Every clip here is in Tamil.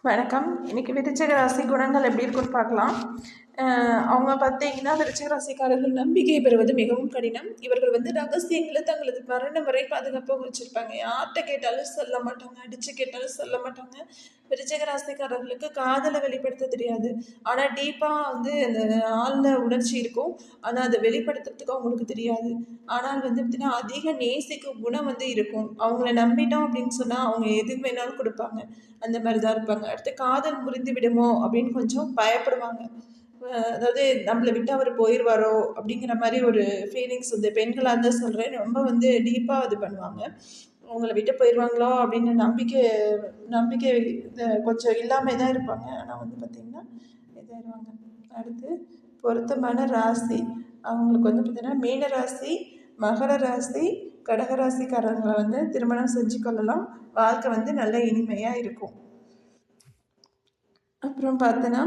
வணக்கம். இன்னைக்கு விருச்சிக ராசி குணங்கள் எப்படி இருக்குன்னு பார்க்கலாம். அவங்க பார்த்தீங்கன்னா விருச்சிக ராசிக்காரர்கள் நம்பிக்கை பெறுவது மிகவும் கடினம். இவர்கள் ரகசியங்களை தங்களது மரணம் வரை பாதுகாப்பாக வச்சிருப்பாங்க. யார்கிட்ட கேட்டாலும் சொல்ல மாட்டாங்க, அடிச்சு கேட்டாலும் சொல்ல மாட்டாங்க. விருச்சிக ராசிக்காரர்களுக்கு காதலை வெளிப்படுத்த தெரியாது. ஆனால் டீப்பாக அந்த ஆழ்ந்த உணர்ச்சி இருக்கும். ஆனால் அதை வெளிப்படுத்துறதுக்கு அவங்களுக்கு தெரியாது. ஆனால் பார்த்தீங்கன்னா அதிக நேசிக்கும் குணம் இருக்கும். அவங்கள நம்பிட்டோம் அப்படின்னு சொன்னால் அவங்க எது வேணாலும் கொடுப்பாங்க. அந்த மாதிரி தான் இருப்பாங்க. அடுத்து காதல் முறிந்து விடுமோ அப்படின்னு கொஞ்சம் பயப்படுவாங்க. அதாவது நம்மளை விட்டு அவர் போயிடுவாரோ அப்படிங்கிற மாதிரி ஒரு ஃபீலிங்ஸ் பெண்களாக தான் சொல்கிறேன். ரொம்ப டீப்பாக இது பண்ணுவாங்க. அவங்கள விட்டு போயிடுவாங்களோ அப்படின்னு நம்பிக்கை கொஞ்சம் இல்லாமல் தான் இருப்பாங்க. ஆனால் பார்த்திங்கன்னா இதாகிடுவாங்க. அடுத்து பொருத்தமான ராசி அவங்களுக்கு பார்த்திங்கன்னா மீன ராசி, மகர ராசி, கடகராசிக்காரங்களை திருமணம் செஞ்சு கொள்ளலாம். வாழ்க்கை நல்ல இனிமையாக இருக்கும். அப்புறம் பார்த்தோன்னா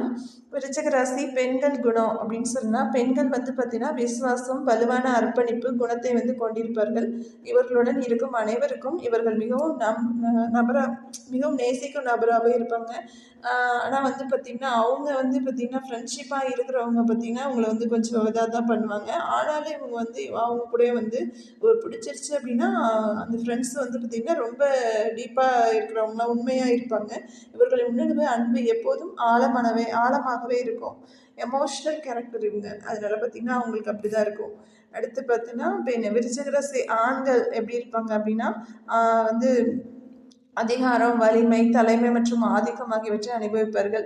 விருச்சிக ராசி பெண்கள் குணம் அப்படின்னு சொன்னால் பெண்கள் பார்த்தீங்கன்னா விசுவாசம், வலுவான அர்ப்பணிப்பு குணத்தை கொண்டிருப்பார்கள். இவர்களுடன் இருக்கும் அனைவருக்கும் இவர்கள் மிகவும் மிகவும் நேசிக்கும் நபராகவே இருப்பாங்க. ஆனால் பார்த்திங்கன்னா அவங்க பார்த்திங்கன்னா ஃப்ரெண்ட்ஷிப்பாக இருக்கிறவங்க பார்த்திங்கன்னா அவங்கள கொஞ்சம் இதாக தான் பண்ணுவாங்க. ஆனாலும் இவங்க அவங்க கூட ஒரு பிடிச்சிருச்சு அப்படின்னா அந்த ஃப்ரெண்ட்ஸ் பார்த்திங்கன்னா ரொம்ப டீப்பாக இருக்கிறவங்களாம் உண்மையாக இருப்பாங்க. இவர்களை முன்னிடுவே அன்பு எப்போதும் ஆழமாகவே இருக்கும். எமோஷ்னல் கேரக்டர் இவங்க. அதனால பார்த்திங்கன்னா அவங்களுக்கு அப்படி தான் இருக்கும். அடுத்து பார்த்தீங்கன்னா விருச்சிக ராசி ஆண்கள் எப்படி இருப்பாங்க அப்படின்னா அதிகாரம், வலிமை, தலைமை மற்றும் ஆதிக்கம் ஆகியவற்றை அனுபவிப்பார்கள்.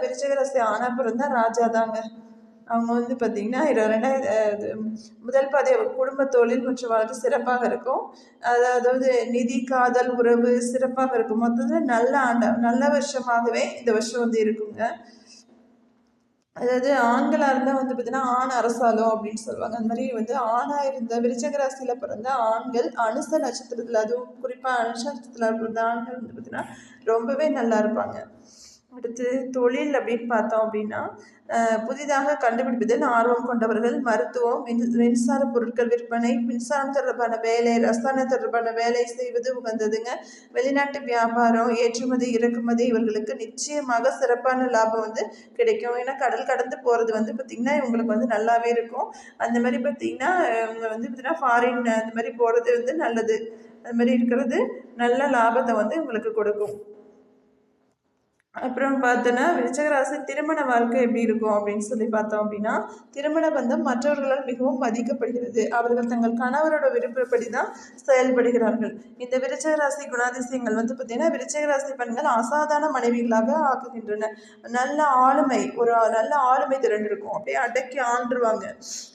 விருச்சிக ராசி ஆனா பிறந்தா ராஜா தாங்க. அவங்க பார்த்திங்கன்னா முதல் பாதை குடும்ப தொழில் மற்றும் வாழ்க்கை சிறப்பாக இருக்கும். அதாவது நிதி, காதல், உறவு சிறப்பாக இருக்கும். மொத்தத்தில் நல்ல வருஷமாகவே இந்த வருஷம் இருக்குங்க. அதாவது ஆண்களாக இருந்தால் பார்த்தீங்கன்னா ஆண் அரசாலும் அப்படின்னு சொல்லுவாங்க. அந்த மாதிரி ஆணாக இருந்த விருச்சிக ராசியில் பிறந்த ஆண்கள் அனுச நட்சத்திரத்தில், அதுவும் குறிப்பாக அனுச நட்சத்திரத்தில் பிறந்த ஆண்கள் பார்த்தீங்கன்னா ரொம்பவே நல்லா இருப்பாங்க. அடுத்து தொழில் அப்படின்னு பார்த்தோம் அப்படின்னா புதிதாக கண்டுபிடிப்பதில் ஆர்வம் கொண்டவர்கள். மருத்துவம், மின்சார பொருட்கள் விற்பனை, மின்சாரம் தொடர்பான வேலை, ரசாயன தொடர்பான வேலை செய்வது உகந்ததுங்க. வெளிநாட்டு வியாபாரம், ஏற்றுமதி, இறக்குமதி இவர்களுக்கு நிச்சயமாக சிறப்பான லாபம் கிடைக்கும். ஏன்னா கடல் கடந்து போகிறது பார்த்திங்கன்னா இவங்களுக்கு நல்லாவே இருக்கும். அந்த மாதிரி பார்த்திங்கன்னா இவங்க பார்த்திங்கன்னா ஃபாரின் அந்த மாதிரி போகிறது நல்லது. அது மாதிரி இருக்கிறது நல்ல லாபத்தை இவங்களுக்கு கொடுக்கும். அப்புறம் பார்த்தோன்னா விருச்சிக ராசி திருமண வாழ்க்கை எப்படி இருக்கும் அப்படின்னு சொல்லி பார்த்தோம் அப்படின்னா திருமண பந்தம் மற்றவர்களால் மிகவும் மதிக்கப்படுகிறது. அவர்கள் தங்கள் கணவரோட விருப்பப்படி தான் செயல்படுகிறார்கள். இந்த விருச்சிக ராசி குணாதிசயங்கள் பார்த்திங்கன்னா விருச்சிக ராசி பெண்கள் அசாதாரண மனைவிகளாக ஆக்குகின்றன. நல்ல ஆளுமை திறன் இருக்கும். அப்படியே அடக்கி ஆண்டுருவாங்க.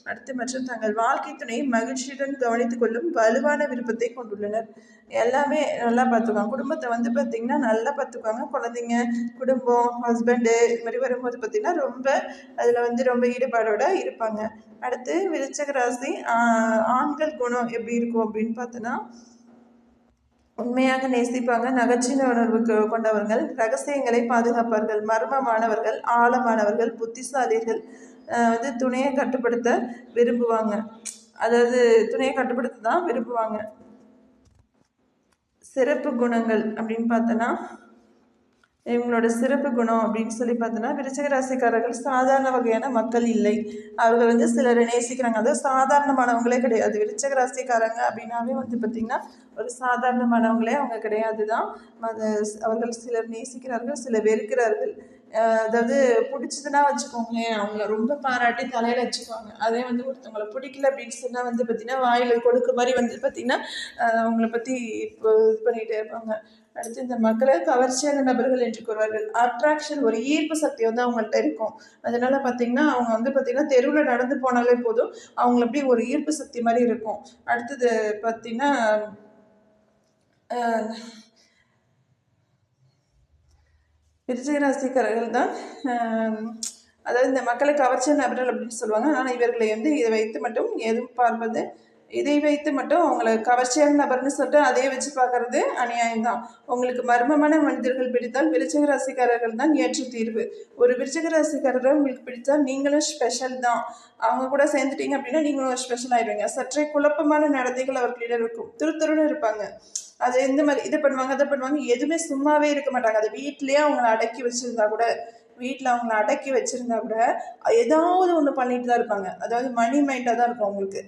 அடுத்து மற்றும் தங்கள் வாழ்க்கை துணையை மகிழ்ச்சியுடன் கவனித்துக் கொள்ளும் வலுவான விருப்பத்தை கொண்டுள்ளனர். எல்லாமே நல்லா பார்த்துக்குவாங்க. குடும்பத்தை பார்த்திங்கன்னா நல்லா பார்த்துக்குவாங்க. குழந்தைங்க, குடும்பம், ஹஸ்பண்டு இது மாதிரி வரும்போது பார்த்திங்கன்னா ரொம்ப அதில் ரொம்ப ஈடுபாடோடு இருப்பாங்க. அடுத்து விருச்சிக ராசி ஆண்கள் குணம் எப்படி இருக்கும் அப்படின்னு பார்த்தோன்னா உண்மையாக நேசிப்பாங்க, நகைச்சுவை உணர்வு கொண்டவர்கள், ரகசியங்களை பாதுகாப்பார்கள், மர்மமானவர்கள், ஆழமானவர்கள், புத்திசாலிகள், துணையை கட்டுப்படுத்த விரும்புவாங்க. அதாவது துணையை கட்டுப்படுத்த தான் விரும்புவாங்க. சிறப்பு குணங்கள் அப்படின்னு பார்த்தோன்னா இவங்களோட சிறப்பு குணம் அப்படின்னு சொல்லி பார்த்தோன்னா விருச்சிக ராசிக்காரர்கள் சாதாரண வகையான மக்கள் இல்லை. அவர்கள் சிலரை நேசிக்கிறாங்க. அதாவது சாதாரணமானவங்களே கிடையாது. விருச்சிக ராசிக்காரங்க அப்படின்னாவே பார்த்திங்கன்னா ஒரு சாதாரணமானவங்களே அவங்க கிடையாது தான். அவர்கள் சிலர் நேசிக்கிறார்கள், சிலர் வெறுக்கிறார்கள். அதாவது பிடிச்சதுன்னா வச்சுக்கோங்களேன், அவங்கள ரொம்ப பாராட்டி தலையில் வச்சுக்குவாங்க. அதே ஒருத்தவங்களை பிடிக்கல அப்படின்னு சொன்னால் பார்த்திங்கன்னா வாயில் கொடுக்குற மாதிரி பார்த்திங்கன்னா அவங்கள பற்றி இது பண்ணிகிட்டே இருப்பாங்க. அடுத்து இந்த மக்களை கவர்ச்சியான நபர்கள் என்று கூறுவார்கள். அட்ராக்ஷன், ஒரு ஈர்ப்பு சக்தி அவங்கள்ட்ட இருக்கும். அதனால பார்த்திங்கன்னா அவங்க பார்த்திங்கன்னா தெருவில் நடந்து போனாலே போதும் அவங்கள அப்படி ஒரு ஈர்ப்பு சக்தி மாதிரி இருக்கும். அடுத்தது பார்த்திங்கன்னா விருச்சிக ராசிக்காரர்கள் தான் அதாவது இந்த மக்களை கவர்ச்சியான நபர்கள் அப்படின்னு சொல்லுவாங்க. ஆனால் இவர்களை இதை வைத்து மட்டும் எதுவும் பார்ப்பது, இதை வைத்து மட்டும் அவங்களை கவர்ச்சியான நபர்னு சொல்லிட்டு அதே வச்சு பார்க்கறது அநியாயம்தான். உங்களுக்கு மர்மமான மனிதர்கள் பிடித்தால் விருச்சிக ராசிக்காரர்கள் தான் ஏற்ற தீர்வு. ஒரு விருச்சிக ராசிக்காரரை உங்களுக்கு பிடித்தால் நீங்களும் ஸ்பெஷல் தான். அவங்க கூட சேர்ந்துட்டீங்க அப்படின்னா நீங்களும் ஸ்பெஷல் ஆயிடுவீங்க. சற்றே குழப்பமான நடத்தைகள் அவர்களிடம் இருக்கும். துருத்துருன்னு இருப்பாங்க. அது எந்த மாதிரி இதை பண்ணுவாங்க அதை பண்ணுவாங்க, எதுவுமே சும்மாவே இருக்க மாட்டாங்க. அதை வீட்லேயே அவங்கள அடக்கி வச்சுருந்தா கூட, வீட்டில் அவங்கள அடக்கி வச்சுருந்தா கூட ஏதாவது ஒன்று பண்ணிட்டு தான் இருப்பாங்க. அதாவது மணி மைண்டாக தான் இருக்கும் அவங்களுக்கு.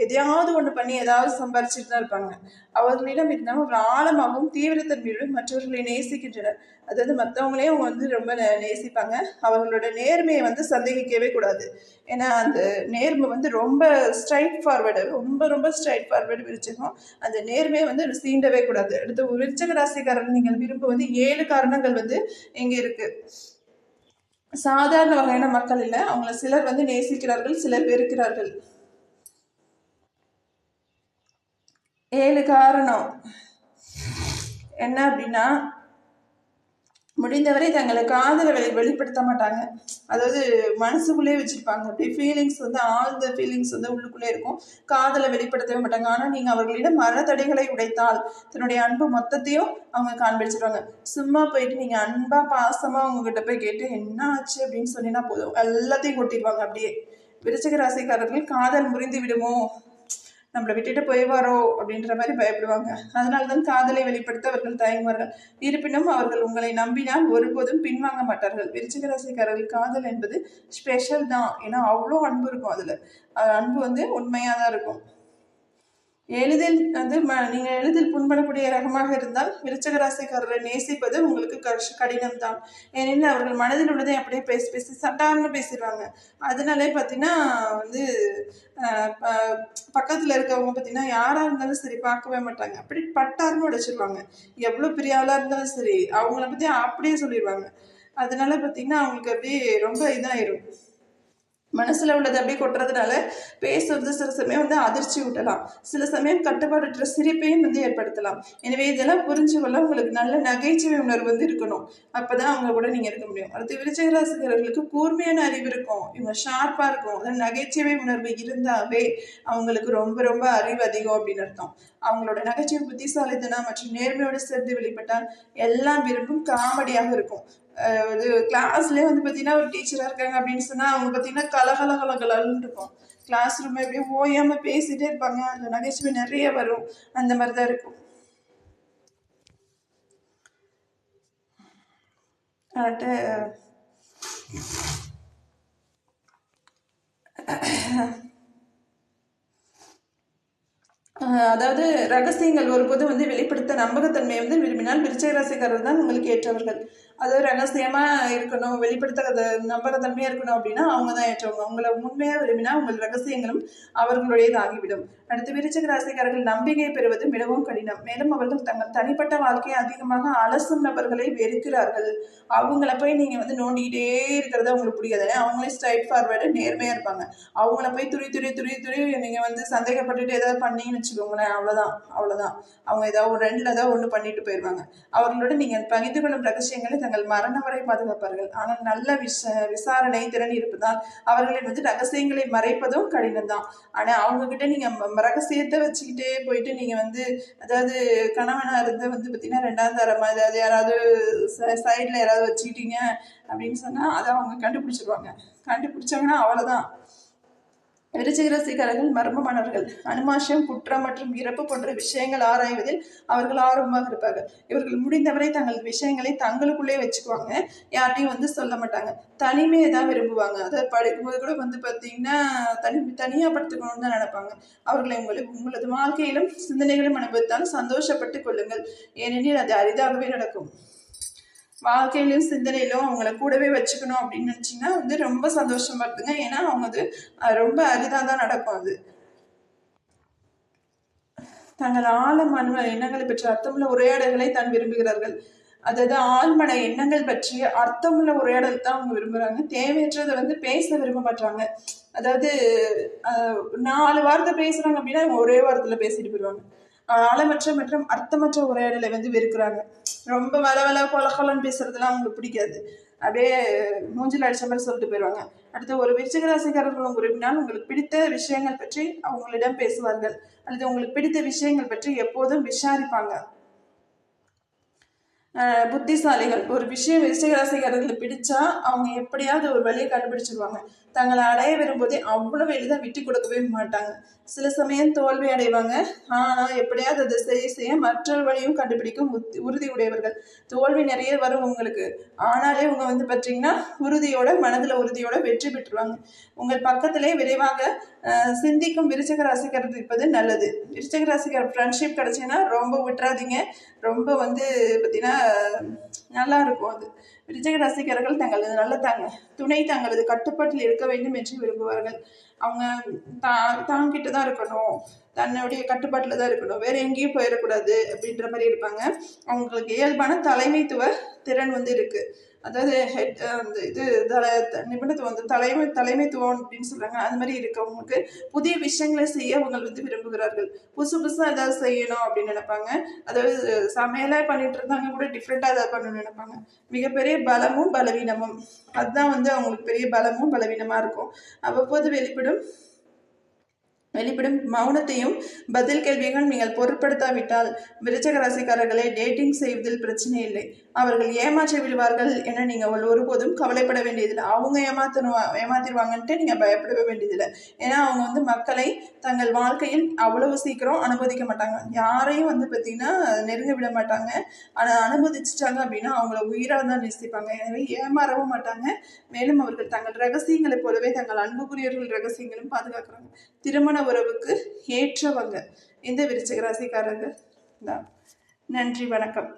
எதையாவது ஒன்று பண்ணி ஏதாவது சம்பாரிச்சிட்டு தான் இருப்பாங்க. அவர்களிடம் இருந்தாலும் ஒரு ஆழமாகவும் தீவிரத்தன்மையுடன் மற்றவர்களை நேசிக்கின்றனர். அதாவது மற்றவங்களே அவங்க வந்து ரொம்ப நேசிப்பாங்க. அவர்களோட நேர்மையை வந்து சந்தேகிக்கவே கூடாது. ஏன்னா அந்த நேர்மை வந்து ரொம்ப ஸ்ட்ரைட் ஃபார்வேர்டு, ரொம்ப ரொம்ப ஸ்ட்ரைட் ஃபார்வேர்டு விருச்சகம். அந்த நேர்மையை வந்து சீண்டவே கூடாது. அடுத்து விருச்சக ராசிக்காரர்கள் நீங்கள் விரும்ப வந்து 7 காரணங்கள் வந்து இங்கே இருக்கு. சாதாரண வகையான மக்கள் இல்லை, அவங்கள சிலர் வந்து நேசிக்கிறார்கள், சிலர் வெறுக்கிறார்கள். 7 காரணம் என்ன அப்படின்னா, முடிந்தவரை தங்களை காதலை வெளிப்படுத்த மாட்டாங்க. அதாவது மனசுக்குள்ளேயே வச்சிருப்பாங்க. அப்படியே ஃபீலிங்ஸ் வந்து ஆழ்ந்த ஃபீலிங்ஸ் வந்து உள்ளுக்குள்ளே இருக்கும். காதலை வெளிப்படுத்தவே மாட்டாங்க. ஆனால் நீங்கள் அவர்களிடம் மரத்தடைகளை உடைத்தால் தன்னுடைய அன்பு மொத்தத்தையும் அவங்க காண்பிச்சிருவாங்க. சும்மா போயிட்டு நீங்கள் அன்பா பாசமாக அவங்ககிட்ட போய் கேட்டு என்ன ஆச்சு அப்படின்னு சொன்னீங்கன்னா போதும், எல்லாத்தையும் கொட்டிடுவாங்க. அப்படியே விருச்சிக ராசிக்காரர்கள் காதல் முறிந்து விடுமோ, நம்மளை விட்டுட்டு போய்வாரோ அப்படின்ற மாதிரி பயப்படுவாங்க. அதனால்தான் காதலை வெளிப்படுத்த அவர்கள் தயங்குவார்கள். இருப்பினும் அவர்கள் உங்களை நம்பினால் ஒருபோதும் பின்வாங்க மாட்டார்கள். விருச்சிக ராசிக்காரர்கள் காதல் என்பது ஸ்பெஷல் தான். ஏன்னா அவ்வளோ அன்பு இருக்கும். அதில் அன்பு வந்து உண்மையாக தான் இருக்கும். எளிதில் வந்து நீங்கள் எளிதில் புண்படக்கூடிய ரகமாக இருந்தால் விருச்சிக ராசிக்காரரை நேசிப்பது உங்களுக்கு கடினம் தான். ஏனெனில் அவர்கள் மனதில் உள்ளதை அப்படியே பேசி பேசி சட்டார்னு பேசிடுவாங்க. அதனாலே பார்த்தீங்கன்னா வந்து பக்கத்தில் இருக்கவங்க பார்த்தீங்கன்னா யாராக இருந்தாலும் சரி பார்க்கவே மாட்டாங்க. அப்படி பட்டார்னு உடைச்சிருவாங்க. எவ்வளோ பெரிய ஆளாக இருந்தாலும் சரி அவங்கள பற்றி அப்படியே சொல்லிடுவாங்க. அதனால பார்த்தீங்கன்னா அவங்களுக்கு அப்படியே ரொம்ப இதாயிரும். மனசுல உள்ளது அப்படியே கொட்டுறதுனால பேசுறது சில சமயம் வந்து அதிர்ச்சி ஊட்டலாம், சில சமயம் கட்டுப்பாடற்ற சிரிப்பையும் வந்து ஏற்படுத்தலாம். எனவே இதெல்லாம் புரிஞ்சு கொள்ள உங்களுக்கு நல்ல நகைச்சுவை உணர்வு வந்து இருக்கணும். அப்பதான் அவங்க கூட நீங்க இருக்க முடியும். அடுத்து விருச்சிக ராசிக்காரர்களுக்கு கூர்மையான அறிவு இருக்கும், இவங்க ஷார்ப்பா இருக்கும். அதாவது நகைச்சுவை உணர்வு இருந்தாவே அவங்களுக்கு ரொம்ப ரொம்ப அறிவு அதிகம் அப்படின்னு அர்த்தம். அவங்களோட நகைச்சுவை புத்திசாலித்தனம் மற்றும் நேர்மையோடு சேர்ந்து வெளிப்பட்டால் எல்லாம் விரும்பும் காமெடியாக இருக்கும். இது கிளாஸ்லேயே வந்து பார்த்தீங்கன்னா ஒரு டீச்சராக இருக்காங்க அப்படின்னு சொன்னால் அவங்க பார்த்தீங்கன்னா கலகலகலகலன்னு இருக்கும். கிளாஸ் ரூம் எப்படியே ஓயாமல் பேசிகிட்டே இருப்பாங்க. அந்த நகைச்சுவை நிறைய வரும். அந்த மாதிரி தான் இருக்கும். அதாவது ரகசியங்கள் ஒருபோதும் வந்து வெளிப்படுத்த நம்பகத்தன்மையை வந்து விரும்பினால் விருச்சிக ராசிக்காரர் தான் உங்களுக்கு ஏற்றவர்கள். அதாவது ரகசியமாக இருக்கணும், வெளிப்படுத்த நம்பகத்தன்மையாக இருக்கணும் அப்படின்னா அவங்க தான் ஏற்றவங்க. அவங்கள உண்மையாக விரும்பினா உங்கள் ரகசியங்களும் அவர்களுடையது ஆகிவிடும். அடுத்து விருச்சிக ராசிக்காரர்கள் நம்பிக்கை பெறுவது மிகவும் கடினம். மேலும் அவர்கள் தங்கள் தனிப்பட்ட வாழ்க்கையை அதிகமாக அலசும் நபர்களை வெறுக்கிறார்கள். அவங்கள போய் நீங்கள் வந்து நோண்டிக்கிட்டே இருக்கிறது அவங்களுக்கு பிடிக்காது. அவங்களே ஸ்ட்ரைட் ஃபார்வேர்டு நேர்மையாக இருப்பாங்க. அவங்கள போய் துரி நீங்கள் வந்து சந்தேகப்பட்டுட்டு ஏதாவது பண்ணீங்கன்னு வச்சுக்கோங்களேன், அவ்வளோதான். அவங்க ஏதாவது ரெண்டில் ஏதாவது ஒன்று பண்ணிட்டு போயிடுவாங்க. அவர்களோட நீங்கள் பகிர்ந்து கொள்ளும் ரகசியங்களை தங்கள் மரணம் வரை பாதுகாப்பார்கள். ஆனால் நல்ல விசாரணை திறன் இருப்பதால் அவர்களின் வந்து ரகசியங்களை மறைப்பதும் கடினம் தான். ஆனால் அவங்கக்கிட்ட நீங்கள் ரகசியத்தை வச்சுக்கிட்டே போயிட்டு நீங்கள் வந்து அதாவது கணவனாக இருந்து வந்து பார்த்தீங்கன்னா 2ஆம் தரமாக ஏதாவது யாராவது சைடில் யாராவது வச்சுக்கிட்டீங்க அப்படின்னு சொன்னால் அதை அவங்க கண்டுபிடிச்சிருவாங்க. கண்டுபிடிச்சாங்கன்னா அவ்வளோதான். விருச்சிக ராசிக்காரர்கள் மர்மமானவர்கள். அனுமாஷம், குற்றம் மற்றும் இறப்பு போன்ற விஷயங்கள் ஆராய்வதில் அவர்கள் ஆர்வமாக இருப்பார்கள். இவர்கள் முடிந்தவரை தங்கள் விஷயங்களை தங்களுக்குள்ளே வச்சுக்குவாங்க, யார்ட்டையும் வந்து சொல்ல மாட்டாங்க. தனிமையை தான் விரும்புவாங்க. அதாவது படிக்கும்போது கூட வந்து பார்த்தீங்கன்னா தனியாக படுத்துக்கணும்னு தான் நினைப்பாங்க. அவர்களை உங்களது வாழ்க்கையிலும் சிந்தனைகளும் அனுபவித்தால் சந்தோஷப்பட்டு கொள்ளுங்கள், ஏனெனில் அது அரிதாகவே நடக்கும். வாழ்க்கையிலும் சிந்தனையிலும் அவங்கள கூடவே வச்சுக்கணும் அப்படின்னு நினச்சிங்கன்னா வந்து ரொம்ப சந்தோஷமா இருக்குங்க. ஏன்னா அவங்க அது ரொம்ப அரிதாக தான் நடக்கும். அது தங்கள் ஆழமான எண்ணங்களை பற்றி அர்த்தமுள்ள உரையாடல்களை தான் விரும்புகிறார்கள். அதாவது ஆழ்மன எண்ணங்கள் பற்றிய அர்த்தமுள்ள உரையாடல் தான் அவங்க விரும்புகிறாங்க. தேவையற்றதை வந்து பேச விரும்ப மாட்டாங்க. அதாவது 4 வார்த்தை பேசுகிறாங்க அப்படின்னா அவங்க ஒரே வாரத்தில் பேசிட்டு போயிடுவாங்க. ஆழமற்ற மற்றும் அர்த்தமற்ற உரையாடலை வந்து வெறுக்கிறாங்க. ரொம்ப வள கொலன்னு பேசுறதுலாம் அவங்களுக்கு பிடிக்காது. அப்படியே மூஞ்சில் அடிச்ச மாதிரி சொல்லிட்டு போயிடுவாங்க. அடுத்து ஒரு விருச்சிக ராசிக்காரர்கள் விரும்பினால் உங்களுக்கு பிடித்த விஷயங்கள் பற்றி அவங்களிடம் பேசுவார்கள், அல்லது உங்களுக்கு பிடித்த விஷயங்கள் பற்றி எப்போதும் விசாரிப்பாங்க. புத்திசாலிகள். ஒரு விஷயம் விருச்சிக ராசிக்காரர்களை பிடிச்சா அவங்க எப்படியாவது ஒரு வழியை கண்டுபிடிச்சிருவாங்க. தங்களை அடைய விரும்புவதை அவ்வளவு எளிதாக விட்டு கொடுக்கவே மாட்டாங்க. சில சமயம் தோல்வி அடைவாங்க. ஆனால் எப்படியாவது அதை செய்ய மற்றொரு வழியும் கண்டுபிடிக்கும் உறுதி உடையவர்கள். தோல்வி நிறைய வரும் உங்களுக்கு, ஆனாலே அவங்க பார்த்தீங்கன்னா மனதில் உறுதியோட வெற்றி பெற்றுருவாங்க. உங்கள் பக்கத்திலே விரைவாக சிந்திக்கும் விருச்சிக ராசிக்காரர் இருப்பது நல்லது. விருச்சிக ராசிக்காரர் ஃப்ரெண்ட்ஷிப் கிடைச்சுன்னா ரொம்ப விட்டுறாதீங்க. ரொம்ப பார்த்தீங்கன்னா நல்லா இருக்கும். அது விருச்சிக ராசிக்காரர்கள் தங்களது துணை தங்களது கட்டுப்பாட்டில் இருக்க வேண்டும் என்று விரும்புவார்கள். அவங்க தாங்கிட்டு தான் இருக்கணும், தன்னுடைய கட்டுப்பாட்டில் தான் இருக்கணும், வேற எங்கேயும் போயிடக்கூடாது அப்படின்ற மாதிரி இருப்பாங்க. அவங்களுக்கு இயல்பான தலைமைத்துவ திறன் இருக்கு. அதாவது நிபுணத்துவம் தலைமைத்துவம் அப்படின்னு சொல்றாங்க. அது மாதிரி இருக்கவங்களுக்கு புதிய விஷயங்களை செய்ய அவங்க விரும்புகிறார்கள். புதுசாக ஏதாவது செய்யணும் அப்படின்னு நினைப்பாங்க. அதாவது சமையலா பண்ணிட்டு இருந்தாங்க கூட டிஃப்ரெண்டா ஏதாவது பண்ணணும்னு நினைப்பாங்க. மிகப்பெரிய பலமும் பலவீனமும் அதுதான் அவங்களுக்கு பெரிய பலமும் பலவீனமா இருக்கும். அவ்வப்போது வெளிப்படும் மௌனத்தையும் பதில் கேள்விகள் நீங்கள் பொருட்படுத்தாவிட்டால் விருச்சிக ராசிக்காரர்களை டேட்டிங் செய்வதில் பிரச்சனை இல்லை. அவர்கள் ஏமாற்றி விடுவார்கள் என நீங்கள் ஒருபோதும் கவலைப்பட வேண்டியதில்லை. அவங்க ஏமாத்திடுவாங்கன்ட்டு நீங்கள் பயப்படவே வேண்டியதில்லை. ஏன்னா அவங்க மக்களை தங்கள் வாழ்க்கையில் அவ்வளவு சீக்கிரம் அனுமதிக்க மாட்டாங்க. யாரையும் பார்த்தீங்கன்னா நெருங்க விட மாட்டாங்க. ஆனால் அனுமதிச்சிட்டாங்க அப்படின்னா அவங்கள உயிராக தான் நேசிப்பாங்க. எனவே ஏமாறவும் மாட்டாங்க. மேலும் அவர்கள் தங்கள் ரகசியங்களை போலவே தங்கள் அன்புக்குரியவர்கள் ரகசியங்களும் பாதுகாக்கிறாங்க. திருமண உறவுக்கு ஏற்றவங்க இந்த விருச்சிக ராசிக்காரர்கள் தான். நன்றி, வணக்கம்.